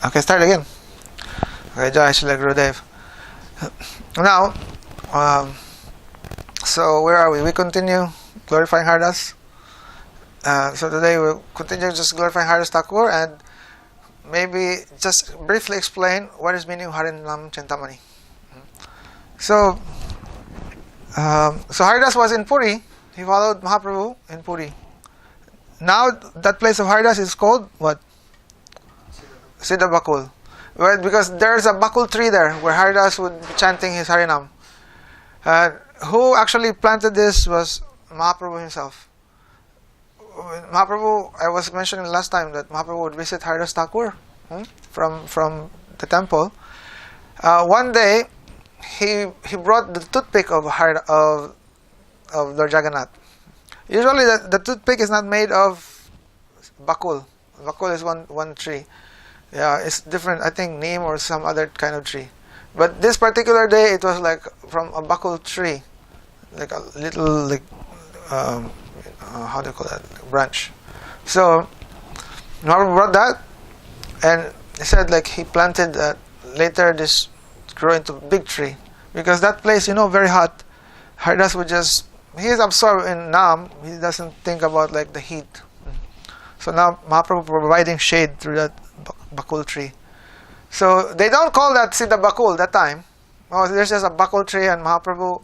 Okay, start again. Okay, Jai Shri Gurudev. Now, so where are we? We continue glorifying Haridas. So today we'll continue just glorifying Haridas Thakur and maybe just briefly explain what is meaning of Harinama Cintamani. So Haridas was in Puri. He followed Mahaprabhu in Puri. Now that place of Haridas is called what? Siddha Bakul. Well, because there's a Bakul tree there where Haridas would be chanting his Harinam. Who actually planted this was Mahaprabhu himself. Mahaprabhu, I was mentioning last time that Mahaprabhu would visit Haridas Thakur from the temple. One day, he brought the toothpick of Lord Jagannath. Usually, the toothpick is not made of bakul. Bakul is one tree. Yeah, it's different. I think neem or some other kind of tree. But this particular day, it was like from a bakul tree, like a little how do you call that, branch. So Mahaprabhu brought that, and he said like he planted that. Later, this grew into a big tree because that place, very hot. Haridas would just, he is absorbed in Nam. He doesn't think about like the heat. So now Mahaprabhu providing shade through that bakul tree. So they don't call that Siddha Bakul that time. Oh, there's just a bakul tree and Mahaprabhu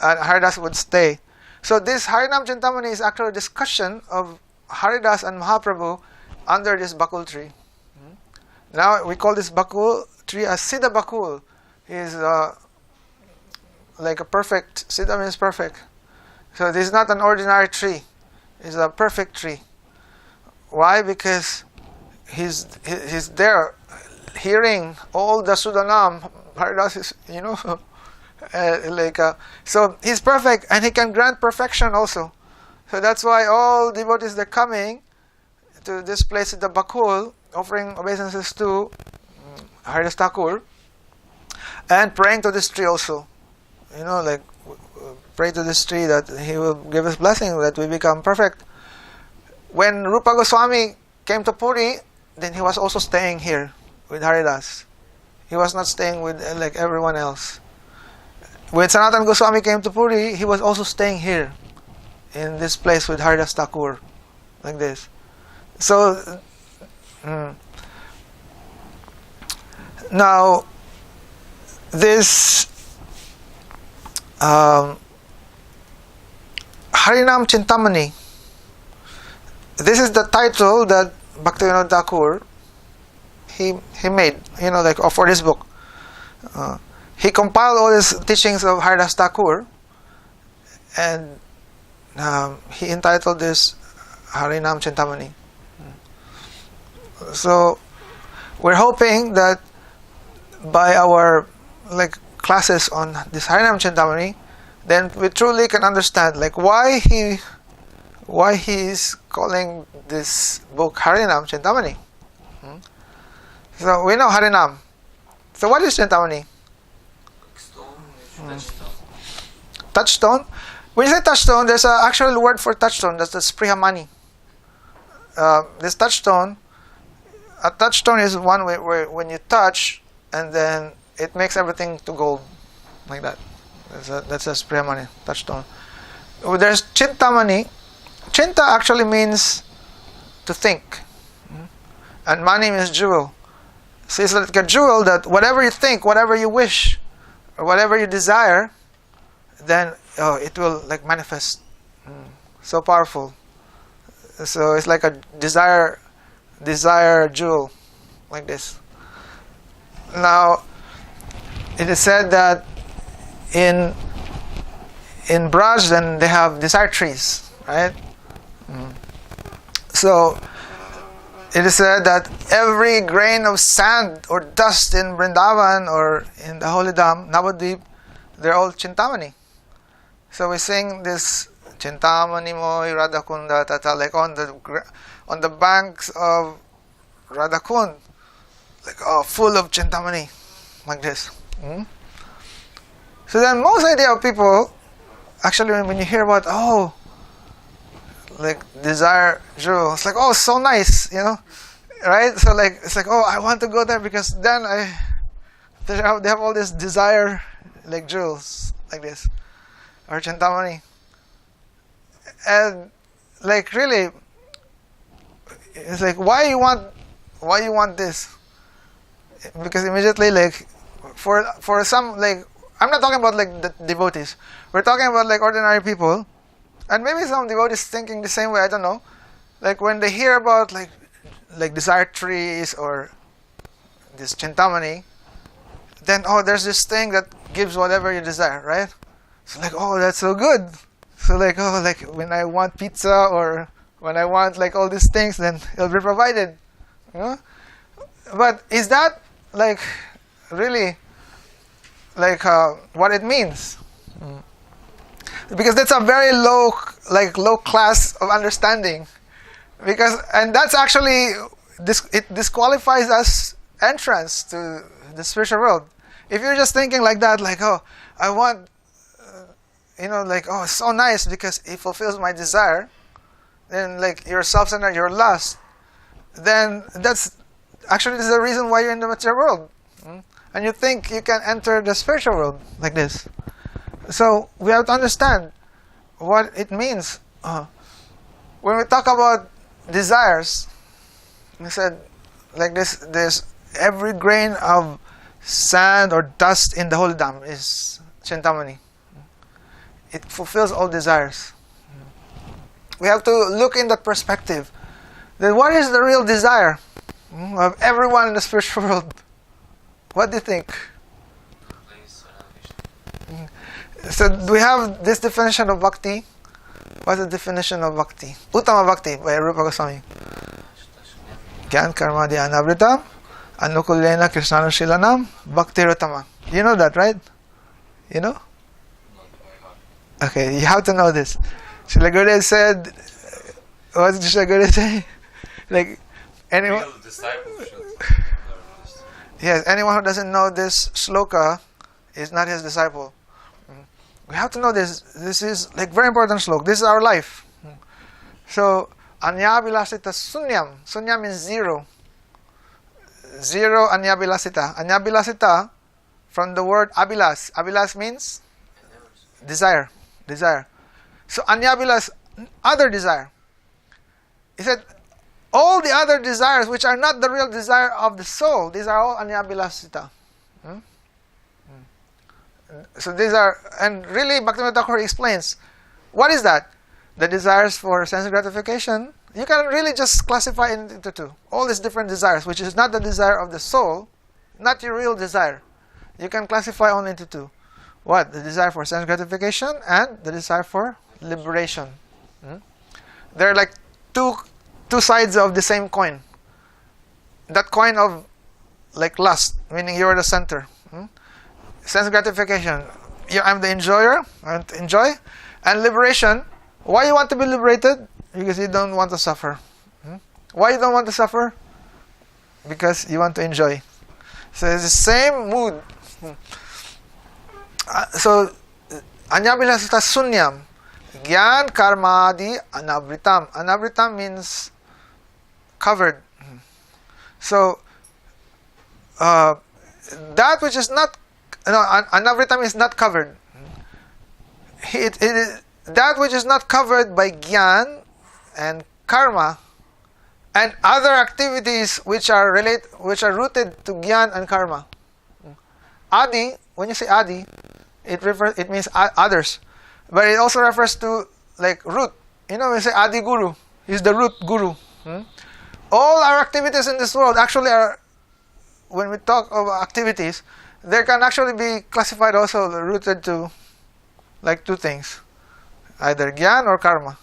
and Haridas would stay. So this Harinam Cintamani is actually a discussion of Haridas and Mahaprabhu under this bakul tree. Now we call this bakul tree as Siddha Bakul. Is like a perfect. Siddha means perfect. So this is not an ordinary tree. It's a perfect tree. Why? Because he's there, hearing all the Sudanam. Haridas is so he's perfect and he can grant perfection also. So that's why all devotees they're coming to this place in the Bakul, offering obeisances to Haridas Thakur and praying to this tree also. Pray to this tree that he will give us blessing that we become perfect. When Rupa Goswami came to Puri, then he was also staying here with Haridas. He was not staying with like everyone else. When Sanatana Goswami came to Puri, he was also staying here in this place with Haridas Thakur, like this. So now this Harinam Cintamani, this is the title that Bhaktivinoda Thakur he made, for this book. He compiled all his teachings of Haridas Thakur and he entitled this Harinam Cintamani. So we're hoping that by our classes on this Harinam Cintamani, then we truly can understand why he is calling this book Harinam Cintamani. So we know Harinam. So what is Cintamani? Touchstone. When you say touchstone, there's an actual word for touchstone. That's the sprihamani. This touchstone. A touchstone is one where when you touch, and then it makes everything to gold, like that. That's a sprihamani, touchstone. There's Cintamani. Cinta actually means to think, and mani means jewel. So it's like a jewel that whatever you think, whatever you wish, or whatever you desire, then it will manifest. So powerful. So it's like a desire jewel, like this. Now, it is said that in Braj, then they have desire trees, right? So it is said that every grain of sand or dust in Vrindavan or in the Holy Dham, Navadvip, they're all Cintamani. So we sing this Cintamani Moy Radhakunda Tata, on the banks of Radhakund, full of Cintamani, like this. So then most idea of people, actually when you hear about desire jewel, it's so nice, right? So like it's like, oh, I want to go there because then they have all this desire, like jewels, like this, or Cintamani, and like really, it's like why you want this? Because immediately like for some, like I'm not talking about like the devotees. We're talking about like ordinary people, and maybe some devotees thinking the same way. I don't know. Like when they hear about like desire trees or this Cintamani, then there's this thing that gives whatever you desire, right? So like that's so good. So like like when I want pizza or when I want like all these things, then it'll be provided. You know? But is that like really like what it means? Because that's a very low class of understanding. And that's actually it disqualifies us entrance to the spiritual world. If you're just thinking like that, like I want, like it's so nice because it fulfills my desire, then like you're self-centered, you're lost. Then that's actually the reason why you're in the material world, and you think you can enter the spiritual world like this. So we have to understand what it means when we talk about desires. We said like this: there's every grain of sand or dust in the holy dam is Cintamani. It fulfills all desires. We have to look in that perspective. Then what is the real desire of everyone in the spiritual world? What do you think? So we have this definition of bhakti. What's the definition of bhakti? Uttama bhakti by Rupa Goswami. Gyan karma di anavritam anukulyena krishnanushilanam bhakti rutama. You know that, right? You know? Okay, you have to know this. Srila Gurudev said, what did Srila Gurudev say? Like, anyone... Yes, anyone who doesn't know this shloka is not his disciple. We have to know this. This is like very important shloka. This is our life. So, anya vilasita sunyam. Sunyam means zero. Zero anya vilasita. Anya vilasita from the word abilas. Abilas means desire. Desire. So anya vilas, other desire. He said, all the other desires which are not the real desire of the soul, these are all anya vilasita. So these are, and really Bhaktivinoda Thakur explains, what is that? The desires for sense gratification, you can really just classify it into two. All these different desires, which is not the desire of the soul, not your real desire. You can classify only into two. What? The desire for sense gratification and the desire for liberation. They're like two sides of the same coin. That coin of like lust, meaning you're the center. Sense gratification, I'm the enjoyer, I want to enjoy. And liberation, why you want to be liberated? Because you don't want to suffer. Why you don't want to suffer? Because you want to enjoy. So it's the same mood. So, anyabilasita sunyam, gyan karmadi anavritam. Anavritam means covered. So, that which is not, anavritam is not covered. That which is not covered by gyan and karma and other activities which are rooted to gyan and karma. Adi, when you say adi, it means others, but it also refers to like root. When you say adi guru, he's the root guru. All our activities in this world actually are, when we talk of activities, they can actually be classified also rooted to like two things, either gyan or karma.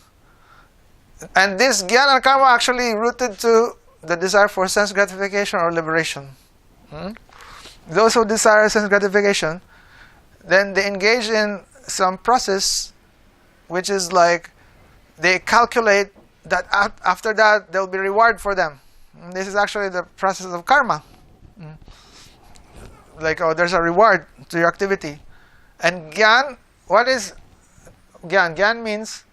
And this gyan and karma actually rooted to the desire for sense gratification or liberation. Those who desire sense gratification, then they engage in some process which is like they calculate that after that there will be reward for them. This is actually the process of karma. Like, there's a reward to your activity. And gyan, what is gyan? Gyan means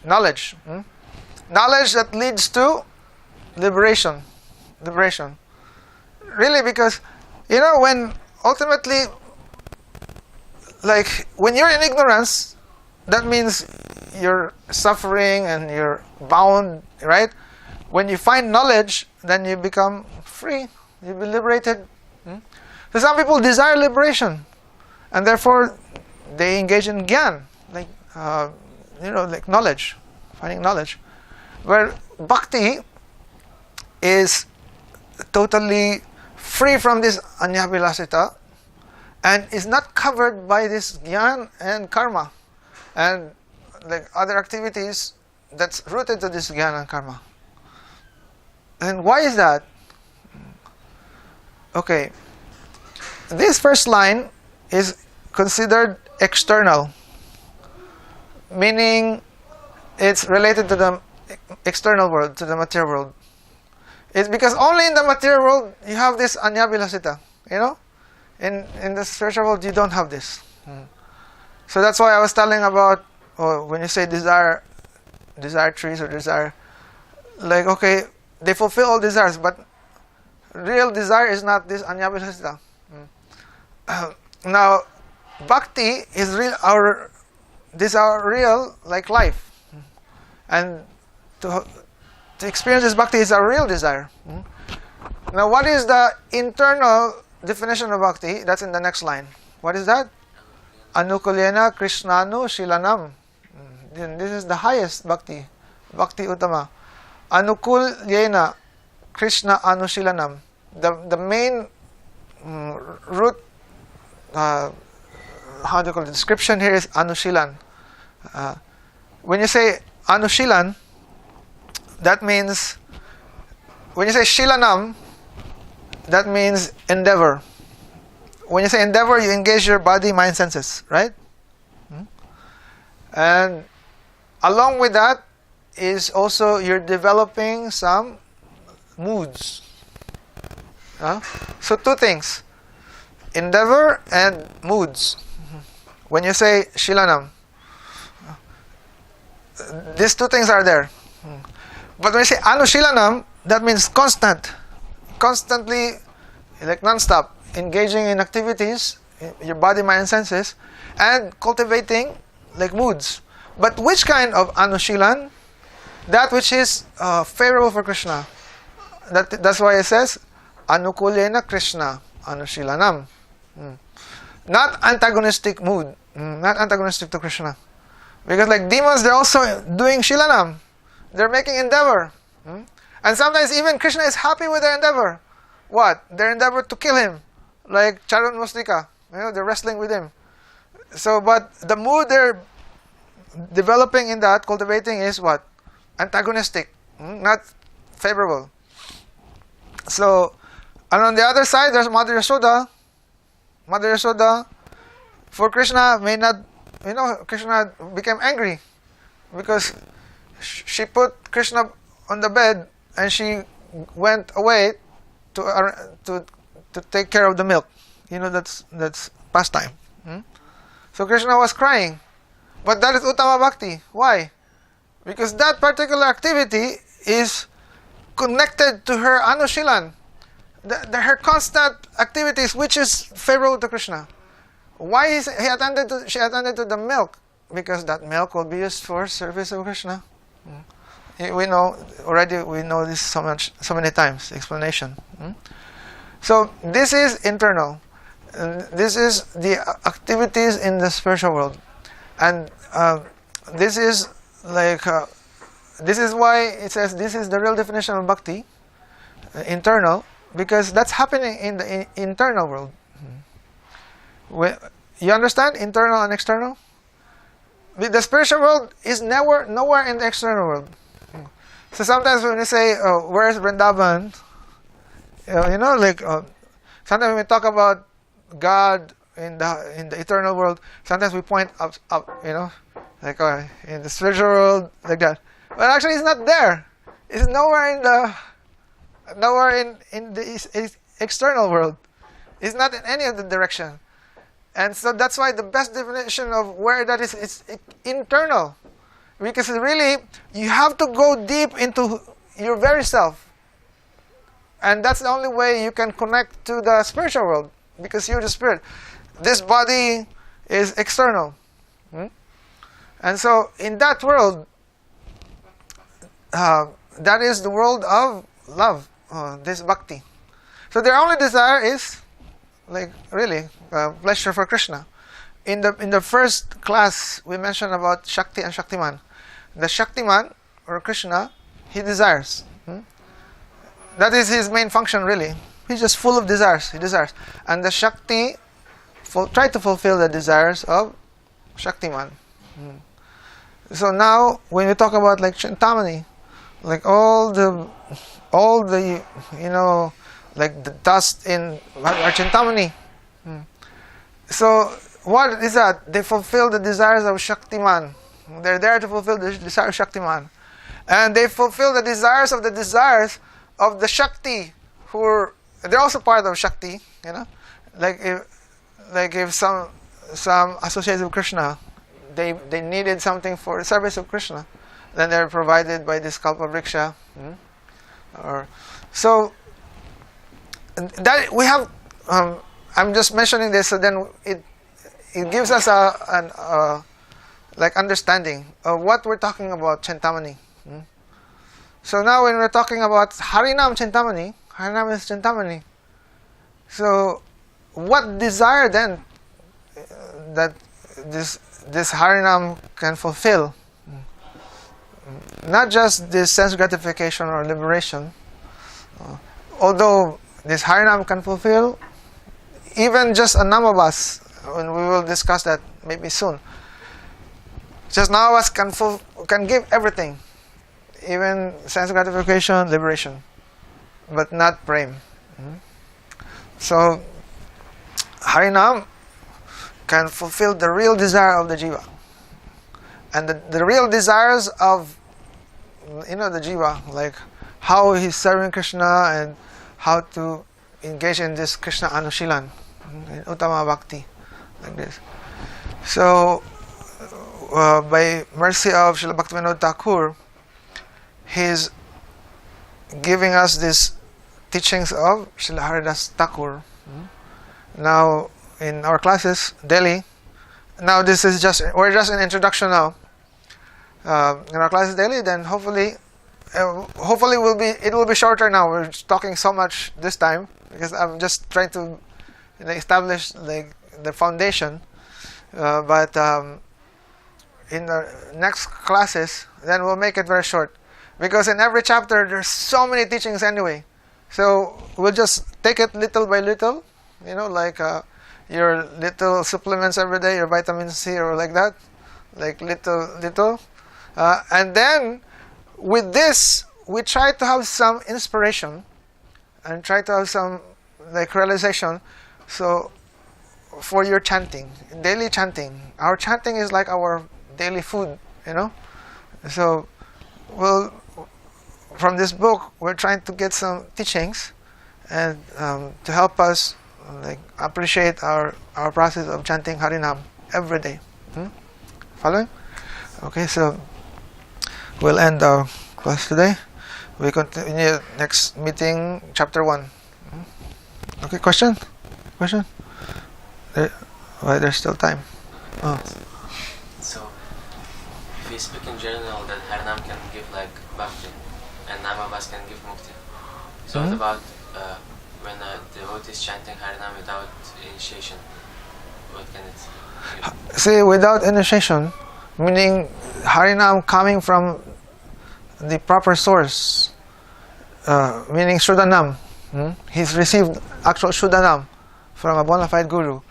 knowledge. Knowledge that leads to liberation. Liberation. Really, because, when ultimately, like, when you're in ignorance, that means you're suffering and you're bound, right? When you find knowledge, then you become free. You be liberated. So some people desire liberation, and therefore they engage in gyan, like like knowledge, finding knowledge. Where bhakti is totally free from this anyabhilasita and is not covered by this gyan and karma and like other activities that's rooted to this gyan and karma. And why is that? Okay, this first line is considered external, meaning it's related to the external world, to the material world. It's because only in the material world you have this anyabhilasita, In the spiritual world you don't have this. So that's why I was telling about when you say desire trees or desire, like, okay, they fulfill all desires, but real desire is not this anyabhilasita. Now, bhakti is real. This our real like life, and to experience this bhakti is our real desire. Now, what is the internal definition of bhakti? That's in the next line. What is that? Anukulyena Krishnanu Shilanam. This is the highest bhakti, bhakti uttama. Anukulyena Krishna Anushilanam. The main root, how do you call it? Description here is Anushilan. When you say Anushilan, that means, when you say Shilanam, that means endeavor. When you say endeavor, you engage your body, mind, senses, right? And along with that is also you're developing some moods. So two things, endeavor and moods. When you say Shilanam, these two things are there. But when you say Anushilanam, that means constantly, like non-stop, engaging in activities, your body, mind, and senses, and cultivating like moods. But which kind of Anushilan? That which is favorable for Krishna. That's why it says Anukulyena Krishna Anushilanam. Not antagonistic mood, not antagonistic to Krishna. Because like demons, they're also doing Shilanam. They're making endeavor. And sometimes even Krishna is happy with their endeavor. What? Their endeavor to kill him. Like Charun Mustika. They're wrestling with him. So, but the mood they're developing in that, cultivating, is what? Antagonistic. Not favorable. So, and on the other side, there's Mother Yashoda. Mother Yashoda, for Krishna, may not, Krishna became angry because she put Krishna on the bed and she went away to take care of the milk. That's pastime. So Krishna was crying. But that is Uttama Bhakti. Why? Because that particular activity is connected to her Anushilan. Her constant activities, which is favorable to Krishna. Why she attended to the milk? Because that milk will be used for service of Krishna. We know this so many times. Explanation. So this is internal. This is the activities in the spiritual world, and this is like this is why it says this is the real definition of bhakti, internal. Because that's happening in the internal world. You understand? Internal and external? The spiritual world is nowhere in the external world. So sometimes when you say, where's Vrindavan? Sometimes when we talk about God in the eternal world, sometimes we point up, like in the spiritual world, like that. But actually it's not there. It's nowhere in the external world. It's not in any of the direction. And so that's why the best definition of where that is internal. Because really, you have to go deep into your very self. And that's the only way you can connect to the spiritual world, because you're the spirit. This body is external. And so in that world, that is the world of love, this bhakti. So their only desire is really pleasure for Krishna. In the first class we mentioned about Shakti and Shaktiman. The Shaktiman, or Krishna, he desires. That is his main function, really. He's just full of desires. He desires. And the Shakti try to fulfill the desires of Shaktiman. So now, when we talk about Cintamani, all the the dust in our Cintamani. So what is that? They fulfill the desires of Shaktiman. They're there to fulfill the desires of Shaktiman. And they fulfill the desires of the Shakti, they're also part of Shakti, if some associates with Krishna, they needed something for the service of Krishna, then they're provided by this Kalpavriksha. So that we have. I'm just mentioning this, so then it gives us an understanding of what we're talking about Cintamani. So now when we're talking about Harinam Cintamani, Harinam is Cintamani. So what desire then that this Harinam can fulfill? Not just this sense gratification or liberation, although this Harinam can fulfill even just a namabas, and we will discuss that maybe soon. Just namabas can give everything, even sense gratification, liberation, but not prem. So Harinam can fulfill the real desire of the jiva, and the real desires of the jiva, like how he's serving Krishna and how to engage in this Krishna Anushilan, in Uttama Bhakti, like this. So by mercy of Srila Bhaktivinoda Thakur, he's giving us these teachings of Srila Haridas Thakur. Now in our classes daily, now this is we're just in introduction now. In our classes daily, then hopefully it will be shorter now. We're talking so much this time because I'm just trying to establish the foundation. But in the next classes, then we'll make it very short, because in every chapter there's so many teachings anyway. So we'll just take it little by little, your little supplements every day, your vitamin C or like that, little. And then with this, we try to have some inspiration and try to have some realization. So for your chanting, daily chanting, our chanting is like our daily food, So from this book, we're trying to get some teachings and to help us appreciate our process of chanting Harinam every day. Following? Okay, so we'll end our class today. We continue next meeting, chapter 1. Okay, question? There's still time. So, if we speak in general, that Harinam can give bhakti, and Namabhas can give mukti. So what about when a devotee is chanting Harinam without initiation? What can it give? See, without initiation, meaning Harinam coming from the proper source, meaning Shuddhanam. He's received actual Shuddhanam from a bona fide guru.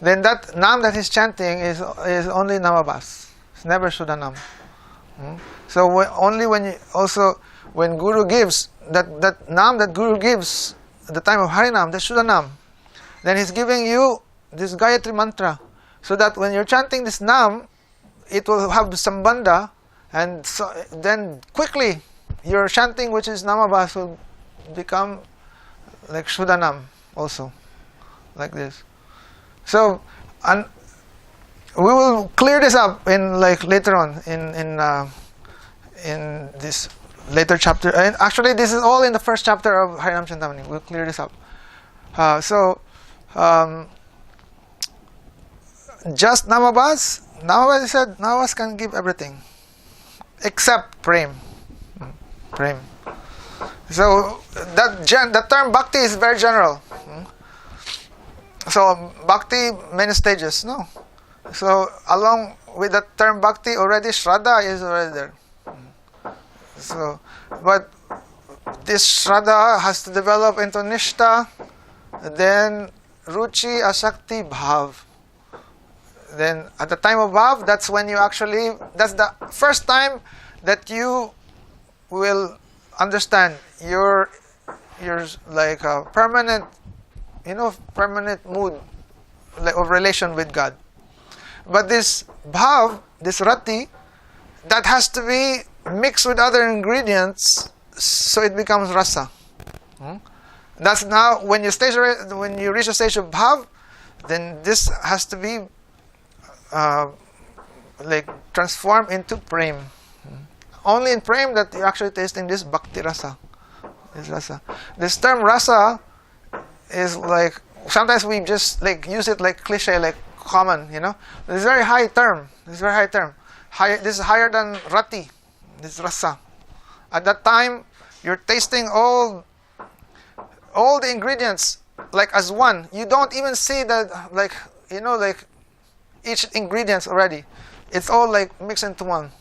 Then that Nam that he's chanting is only Namabhas. It's never Shuddhanam. So only when Guru gives that Nam that Guru gives at the time of Harinam, the Shuddhanam, then he's giving you this Gayatri mantra, so that when you're chanting this Nam, it will have sambandha, and so then quickly your chanting, which is Namabhas, will become like Shuddhanam also, like this. So, and we will clear this up in later on in this later chapter. And actually, this is all in the first chapter of Harinama Cintamani. We'll clear this up. Just Namabas. Namabas, he said, Namabas can give everything except Prem. Prem. So the term Bhakti is very general. So Bhakti, many stages. No. So along with the term Bhakti, already Shraddha is already there. So, but this Shraddha has to develop into Nishtha, then Ruchi, Asakti, Bhav. Then at the time of Bhav, that's when you actually, that's the first time that you will understand your like a permanent, permanent mood like of relation with God. But this Bhav, this Rati, that has to be mixed with other ingredients, so it becomes Rasa. That's now when you reach a stage of Bhav, then this has to be like transformed into Prem. Only in Prem that you're actually tasting this Bhakti Rasa. This Rasa. This term Rasa is like, sometimes we just like use it like cliche, like common, This is a very high term. This is higher than Rati. This Rasa. At that time, you're tasting all the ingredients like as one. You don't even see that like each ingredients already. It's all like mixed into one.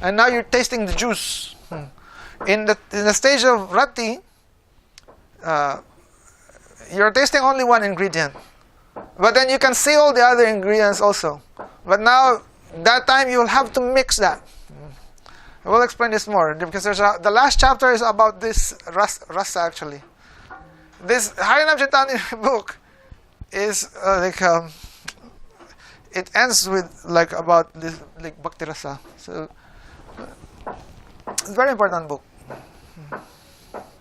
And now you're tasting the juice. In the stage of Rati, you're tasting only one ingredient. But then you can see all the other ingredients also. But now, that time you will have to mix that. We'll explain this more because the last chapter is about this rasa actually. This Harinama Cintamani book is it ends with like about this like Bhakti Rasa. So it's a very important book.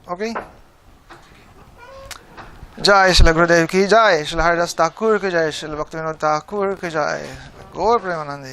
Okay? Jai Srila Gurudev ki Jai, Srila Haridas Thakur ki Jai, Srila Bhaktivinoda Thakur ki Jai. Gaur Premanandi.